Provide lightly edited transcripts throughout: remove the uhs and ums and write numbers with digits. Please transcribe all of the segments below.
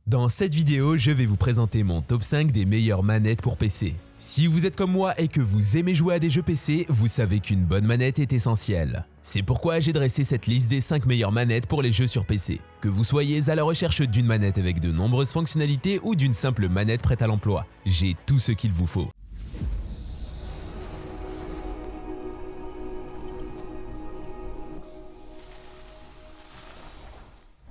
Dans cette vidéo, je vais vous présenter mon top 5 des meilleures manettes pour PC. Si vous êtes comme moi et que vous aimez jouer à des jeux PC, vous savez qu'une bonne manette est essentielle. C'est pourquoi j'ai dressé cette liste des 5 meilleures manettes pour les jeux sur PC. Que vous soyez à la recherche d'une manette avec de nombreuses fonctionnalités ou d'une simple manette prête à l'emploi, j'ai tout ce qu'il vous faut.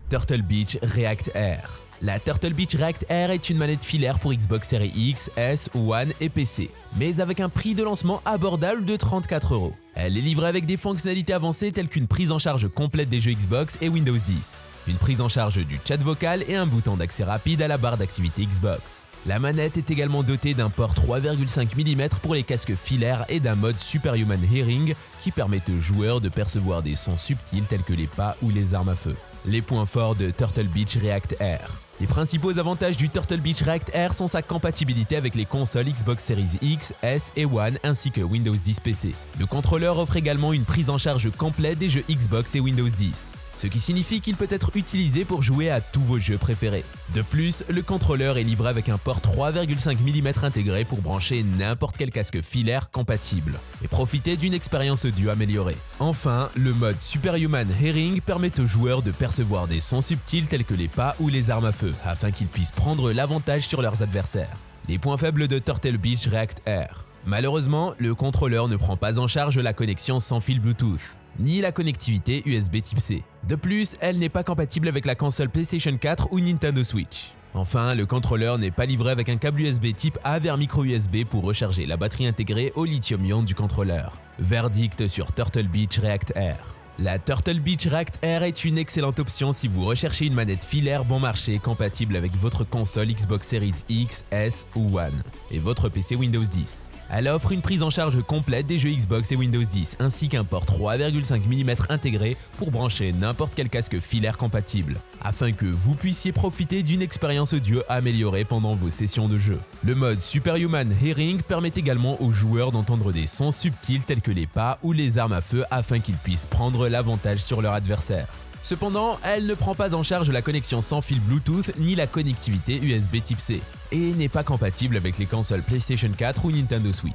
Turtle Beach React Air. La Turtle Beach React Air est une manette filaire pour Xbox Series X, S, One et PC, mais avec un prix de lancement abordable de 34 €. Elle est livrée avec des fonctionnalités avancées telles qu'une prise en charge complète des jeux Xbox et Windows 10, une prise en charge du chat vocal et un bouton d'accès rapide à la barre d'activité Xbox. La manette est également dotée d'un port 3,5 mm pour les casques filaires et d'un mode Superhuman Hearing qui permet aux joueurs de percevoir des sons subtils tels que les pas ou les armes à feu. Les points forts de Turtle Beach React Air. Les principaux avantages du Turtle Beach React Air sont sa compatibilité avec les consoles Xbox Series X, S et One ainsi que Windows 10 PC. Le contrôleur offre également une prise en charge complète des jeux Xbox et Windows 10, ce qui signifie qu'il peut être utilisé pour jouer à tous vos jeux préférés. De plus, le contrôleur est livré avec un port 3,5 mm intégré pour brancher n'importe quel casque filaire compatible et profiter d'une expérience audio améliorée. Enfin, le mode Superhuman Hearing permet aux joueurs de percevoir des sons subtils tels que les pas ou les armes à feu afin qu'ils puissent prendre l'avantage sur leurs adversaires. Les points faibles de Turtle Beach React Air. Malheureusement, le contrôleur ne prend pas en charge la connexion sans fil Bluetooth, ni la connectivité USB Type C. De plus, elle n'est pas compatible avec la console PlayStation 4 ou Nintendo Switch. Enfin, le contrôleur n'est pas livré avec un câble USB Type A vers micro USB pour recharger la batterie intégrée au lithium-ion du contrôleur. Verdict sur Turtle Beach React Air. La Turtle Beach React Air est une excellente option si vous recherchez une manette filaire bon marché compatible avec votre console Xbox Series X, S ou One et votre PC Windows 10. Elle offre une prise en charge complète des jeux Xbox et Windows 10 ainsi qu'un port 3,5 mm intégré pour brancher n'importe quel casque filaire compatible, afin que vous puissiez profiter d'une expérience audio améliorée pendant vos sessions de jeu. Le mode Superhuman Hearing permet également aux joueurs d'entendre des sons subtils tels que les pas ou les armes à feu afin qu'ils puissent prendre l'avantage sur leur adversaire. Cependant, elle ne prend pas en charge la connexion sans fil Bluetooth ni la connectivité USB Type C et n'est pas compatible avec les consoles PlayStation 4 ou Nintendo Switch.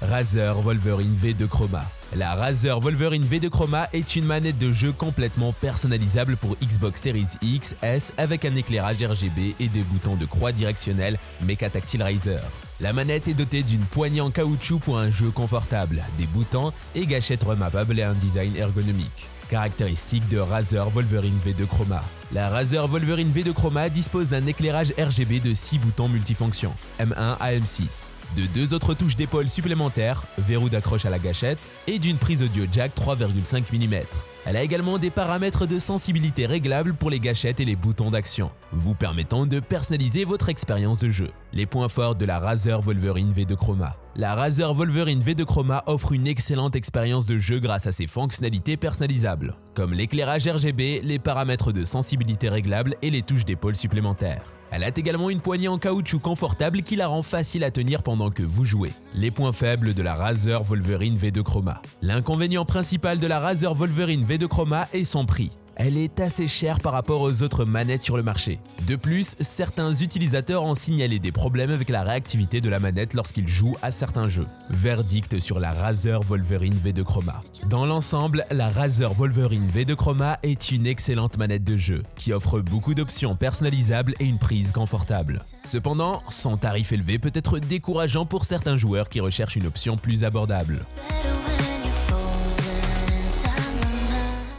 Razer Wolverine V2 Chroma. La Razer Wolverine V2 Chroma est une manette de jeu complètement personnalisable pour Xbox Series X, S avec un éclairage RGB et des boutons de croix directionnels Mecha Tactile Razer. La manette est dotée d'une poignée en caoutchouc pour un jeu confortable, des boutons et gâchettes remappables et un design ergonomique. Caractéristiques de Razer Wolverine V2 Chroma. La Razer Wolverine V2 Chroma dispose d'un éclairage RGB de 6 boutons multifonctions, M1 à M6, de 2 autres touches d'épaule supplémentaires, verrou d'accroche à la gâchette, et d'une prise audio jack 3,5 mm. Elle a également des paramètres de sensibilité réglables pour les gâchettes et les boutons d'action, vous permettant de personnaliser votre expérience de jeu. Les points forts de la Razer Wolverine V2 Chroma. La Razer Wolverine V2 Chroma offre une excellente expérience de jeu grâce à ses fonctionnalités personnalisables, comme l'éclairage RGB, les paramètres de sensibilité réglables et les touches d'épaule supplémentaires. Elle a également une poignée en caoutchouc confortable qui la rend facile à tenir pendant que vous jouez. Les points faibles de la Razer Wolverine V2 Chroma. L'inconvénient principal de la Razer Wolverine V2 Chroma est son prix. Elle est assez chère par rapport aux autres manettes sur le marché. De plus, certains utilisateurs ont signalé des problèmes avec la réactivité de la manette lorsqu'ils jouent à certains jeux. Verdict sur la Razer Wolverine V2 Chroma. Dans l'ensemble, la Razer Wolverine V2 Chroma est une excellente manette de jeu qui offre beaucoup d'options personnalisables et une prise confortable. Cependant, son tarif élevé peut être décourageant pour certains joueurs qui recherchent une option plus abordable.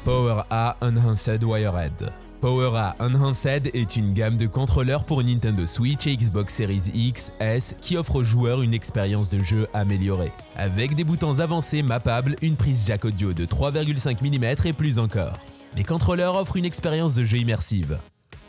PowerA Enhanced Wired. PowerA Enhanced est une gamme de contrôleurs pour Nintendo Switch et Xbox Series X, S qui offre aux joueurs une expérience de jeu améliorée, avec des boutons avancés mappables, une prise jack audio de 3,5 mm et plus encore. Les contrôleurs offrent une expérience de jeu immersive.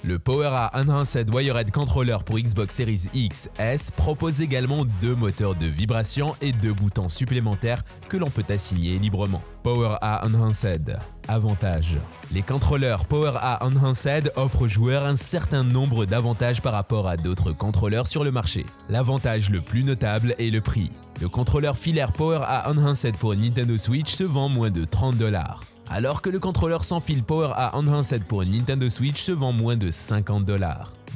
Le PowerA Enhanced Wired Controller pour Xbox Series X, S propose également 2 moteurs de vibration et 2 boutons supplémentaires que l'on peut assigner librement. PowerA Enhanced. Avantages. Les contrôleurs PowerA Enhanced offrent aux joueurs un certain nombre d'avantages par rapport à d'autres contrôleurs sur le marché. L'avantage le plus notable est le prix. Le contrôleur filaire PowerA Enhanced pour Nintendo Switch se vend moins de 30 $. alors que le contrôleur sans fil PowerA Enhanced pour une Nintendo Switch se vend moins de 50 $.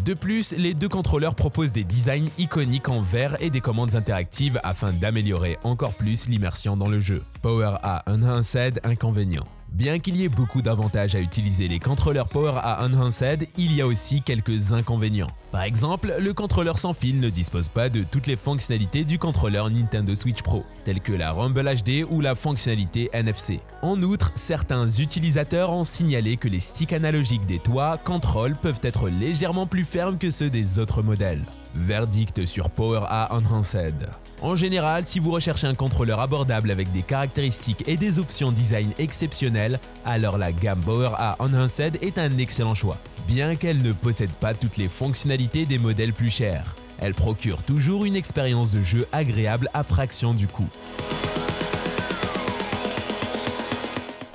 De plus, les deux contrôleurs proposent des designs iconiques en vert et des commandes interactives afin d'améliorer encore plus l'immersion dans le jeu. PowerA Enhanced, inconvénient. Bien qu'il y ait beaucoup d'avantages à utiliser les contrôleurs PowerA Enhanced, il y a aussi quelques inconvénients. Par exemple, le contrôleur sans fil ne dispose pas de toutes les fonctionnalités du contrôleur Nintendo Switch Pro, telles que la Rumble HD ou la fonctionnalité NFC. En outre, certains utilisateurs ont signalé que les sticks analogiques des toits Control peuvent être légèrement plus fermes que ceux des autres modèles. Verdict sur PowerA Enhanced. En général, si vous recherchez un contrôleur abordable avec des caractéristiques et des options design exceptionnelles, alors la gamme PowerA Enhanced est un excellent choix. Bien qu'elle ne possède pas toutes les fonctionnalités des modèles plus chers, elle procure toujours une expérience de jeu agréable à fraction du coût.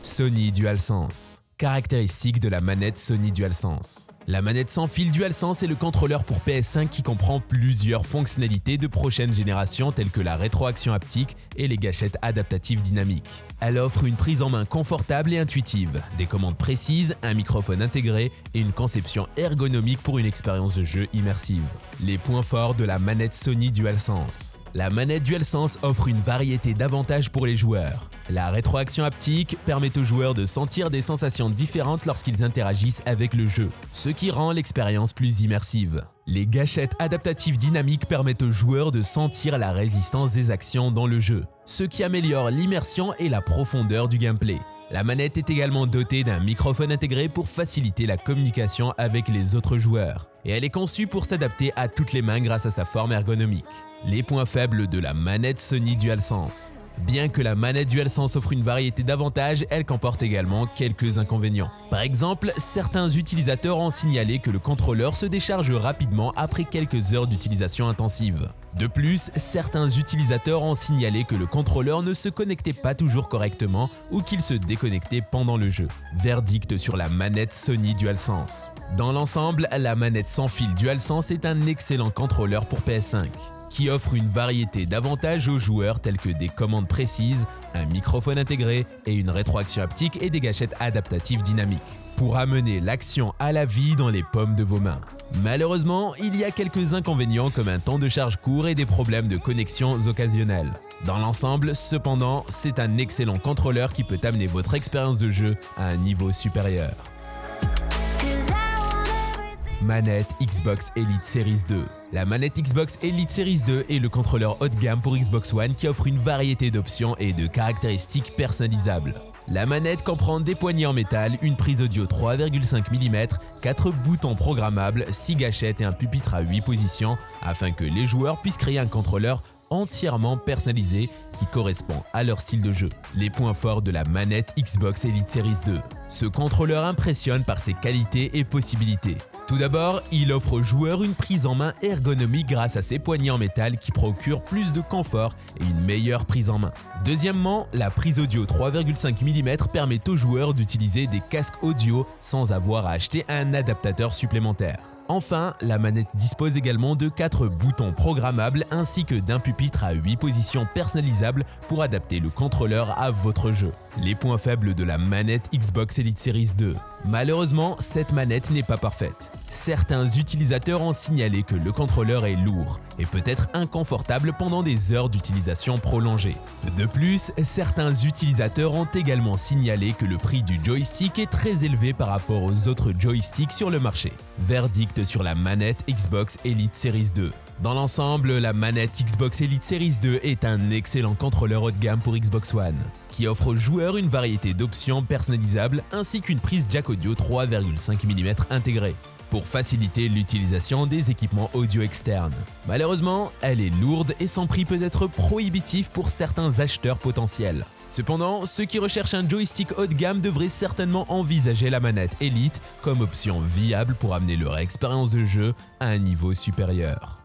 Sony DualSense. Caractéristiques de la manette Sony DualSense. La manette sans fil DualSense est le contrôleur pour PS5 qui comprend plusieurs fonctionnalités de prochaine génération telles que la rétroaction haptique et les gâchettes adaptatives dynamiques. Elle offre une prise en main confortable et intuitive, des commandes précises, un microphone intégré et une conception ergonomique pour une expérience de jeu immersive. Les points forts de la manette Sony DualSense. La manette DualSense offre une variété d'avantages pour les joueurs. La rétroaction haptique permet aux joueurs de sentir des sensations différentes lorsqu'ils interagissent avec le jeu, ce qui rend l'expérience plus immersive. Les gâchettes adaptatives dynamiques permettent aux joueurs de sentir la résistance des actions dans le jeu, ce qui améliore l'immersion et la profondeur du gameplay. La manette est également dotée d'un microphone intégré pour faciliter la communication avec les autres joueurs, et elle est conçue pour s'adapter à toutes les mains grâce à sa forme ergonomique. Les points faibles de la manette Sony DualSense. Bien que la manette DualSense offre une variété d'avantages, elle comporte également quelques inconvénients. Par exemple, certains utilisateurs ont signalé que le contrôleur se décharge rapidement après quelques heures d'utilisation intensive. De plus, certains utilisateurs ont signalé que le contrôleur ne se connectait pas toujours correctement ou qu'il se déconnectait pendant le jeu. Verdict sur la manette Sony DualSense. Dans l'ensemble, la manette sans fil DualSense est un excellent contrôleur pour PS5. Qui offre une variété d'avantages aux joueurs tels que des commandes précises, un microphone intégré et une rétroaction haptique et des gâchettes adaptatives dynamiques, pour amener l'action à la vie dans les paumes de vos mains. Malheureusement, il y a quelques inconvénients comme un temps de charge court et des problèmes de connexion occasionnels. Dans l'ensemble, cependant, c'est un excellent contrôleur qui peut amener votre expérience de jeu à un niveau supérieur. Manette Xbox Elite Series 2. La manette Xbox Elite Series 2 est le contrôleur haut de gamme pour Xbox One qui offre une variété d'options et de caractéristiques personnalisables. La manette comprend des poignées en métal, une prise audio 3,5 mm, 4 boutons programmables, 6 gâchettes et un pupitre à 8 positions afin que les joueurs puissent créer un contrôleur entièrement personnalisé qui correspond à leur style de jeu. Les points forts de la manette Xbox Elite Series 2. Ce contrôleur impressionne par ses qualités et possibilités. Tout d'abord, il offre aux joueurs une prise en main ergonomique grâce à ses poignées en métal qui procurent plus de confort et une meilleure prise en main. Deuxièmement, la prise audio 3,5 mm permet aux joueurs d'utiliser des casques audio sans avoir à acheter un adaptateur supplémentaire. Enfin, la manette dispose également de 4 boutons programmables ainsi que d'un pupitre à 8 positions personnalisables pour adapter le contrôleur à votre jeu. Les points faibles de la manette Xbox Elite Series 2. Malheureusement, cette manette n'est pas parfaite. Certains utilisateurs ont signalé que le contrôleur est lourd et peut être inconfortable pendant des heures d'utilisation prolongée. De plus, certains utilisateurs ont également signalé que le prix du joystick est très élevé par rapport aux autres joysticks sur le marché. Verdict sur la manette Xbox Elite Series 2. Dans l'ensemble, la manette Xbox Elite Series 2 est un excellent contrôleur haut de gamme pour Xbox One, qui offre aux joueurs une variété d'options personnalisables ainsi qu'une prise jack audio 3,5 mm intégrée, pour faciliter l'utilisation des équipements audio externes. Malheureusement, elle est lourde et son prix peut être prohibitif pour certains acheteurs potentiels. Cependant, ceux qui recherchent un joystick haut de gamme devraient certainement envisager la manette Elite comme option viable pour amener leur expérience de jeu à un niveau supérieur.